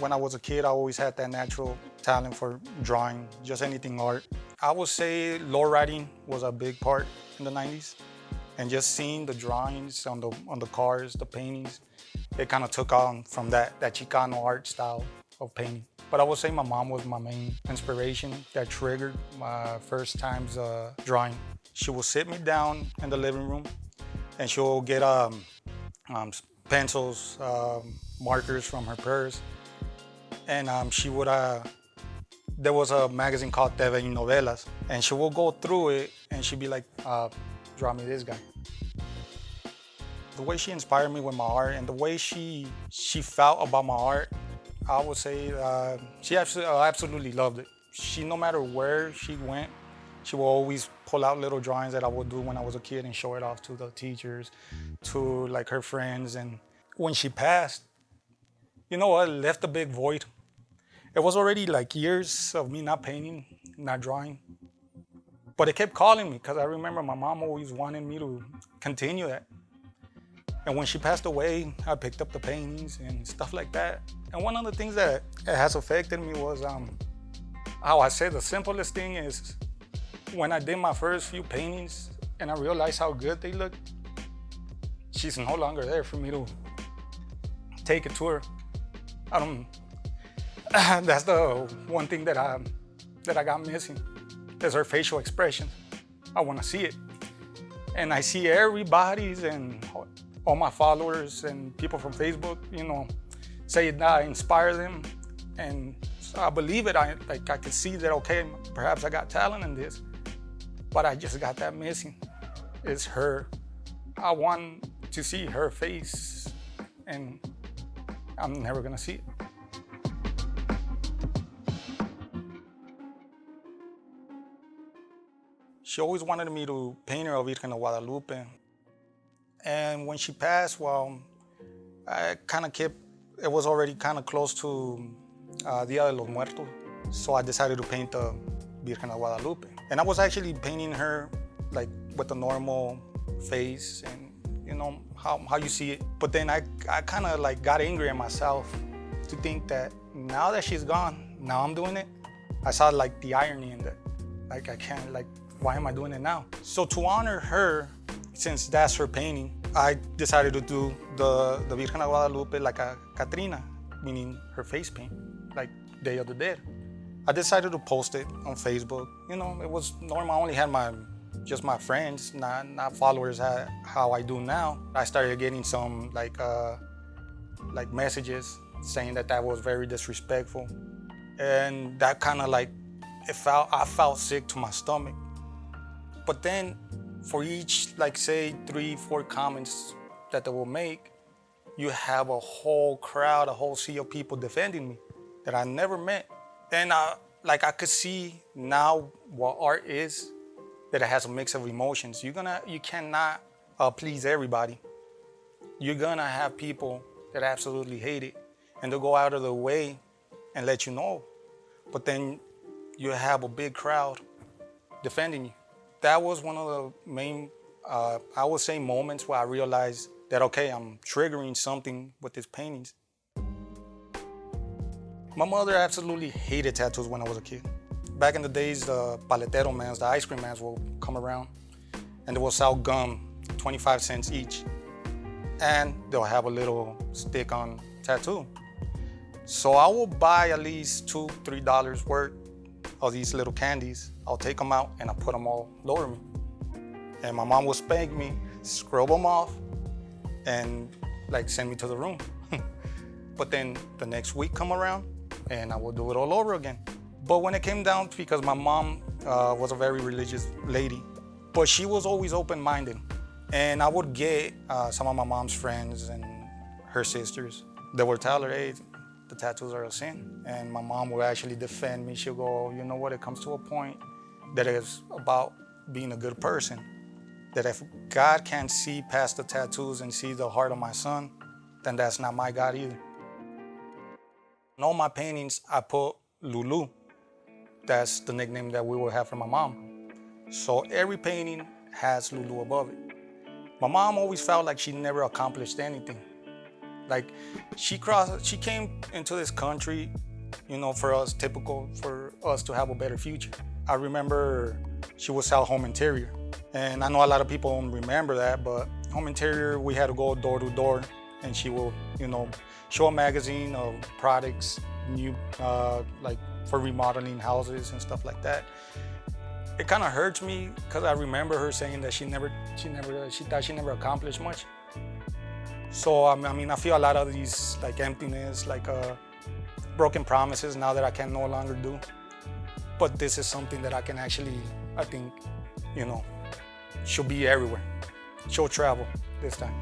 When I was a kid, I always had that natural talent for drawing, just anything art. I would say lowriding was a big part in the 90s. And just seeing the drawings on the cars, the paintings, it kind of took on from that Chicano art style of painting. But I would say my mom was my main inspiration that triggered my first times drawing. She will sit me down in the living room and she'll get pencils, markers from her purse. And she would, there was a magazine called TV y Novelas, and she will go through it and she'd be like, draw me this guy. The way she inspired me with my art and the way she felt about my art, I would say she absolutely loved it. She, no matter where she went, she will always pull out little drawings that I would do when I was a kid and show it off to the teachers, to like her friends. And when she passed, you know what, it left a big void. It was already like years of me not painting, not drawing. But it kept calling me because I remember my mom always wanted me to continue that. And when she passed away, I picked up the paintings and stuff like that. And one of the things that has affected me was how I say the simplest thing is when I did my first few paintings and I realized how good they looked, she's no longer there for me to take it to her. That's the one thing that I got missing. Is her facial expression. I want to see it. And I see everybody's and all my followers and people from Facebook, you know, say that I inspire them. And so I believe it. I could see that, okay, perhaps I got talent in this, but I just got that missing. It's her. I want to see her face and I'm never gonna see it. She always wanted me to paint her a Virgen of Guadalupe. And when she passed, well, I kind of kept, it was already kind of close to Dia de los Muertos. So I decided to paint the Virgen of Guadalupe. And I was actually painting her like with a normal face and you know, how you see it. But then I kind of like got angry at myself to think that now that she's gone, now I'm doing it. I saw like the irony in that. Like I can't, like, why am I doing it now? So to honor her, since that's her painting, I decided to do the Virgen of Guadalupe like a Catrina, meaning her face paint, like Day of the Dead. I decided to post it on Facebook. You know, it was normal. I only had just my friends, not followers how I do now. I started getting some like messages saying that was very disrespectful. And that kind of like, I felt sick to my stomach. But then for each, like say 3-4 comments that they will make, you have a whole crowd, a whole sea of people defending me that I never met. And I could see now what art is, that it has a mix of emotions. You cannot please everybody. You're gonna have people that absolutely hate it and they'll go out of their way and let you know. But then you have a big crowd defending you. That was one of the main, I would say, moments where I realized that, okay, I'm triggering something with these paintings. My mother absolutely hated tattoos when I was a kid. Back in the days, the paletero mans, the ice cream mans will come around and they will sell gum, 25 cents each. And they'll have a little stick-on tattoo. So I will buy at least $2-3 worth of these little candies. I'll take them out and I'll put them all over me. And my mom will spank me, scrub them off, and like send me to the room. But then the next week come around and I will do it all over again. But when it came down, because my mom was a very religious lady, but she was always open-minded. And I would get some of my mom's friends and her sisters that would tell her, hey, the tattoos are a sin. And my mom would actually defend me. She'll go, you know what, it comes to a point that it's about being a good person. That if God can't see past the tattoos and see the heart of my son, then that's not my God either. In all my paintings, I put LuLu. That's the nickname that we will have for my mom. So every painting has LuLu above it. My mom always felt like she never accomplished anything. Like she came into this country, you know, for us, typical for us to have a better future. I remember she would sell home interior. And I know a lot of people don't remember that, but home interior, we had to go door to door, and she will, you know, show a magazine of products, new, like for remodeling houses and stuff like that. It kind of hurts me because I remember her saying that she thought she never accomplished much. So I mean, I feel a lot of these like emptiness, like broken promises now that I can no longer do. But this is something that I can actually, I think, you know, she'll be everywhere. She'll travel this time.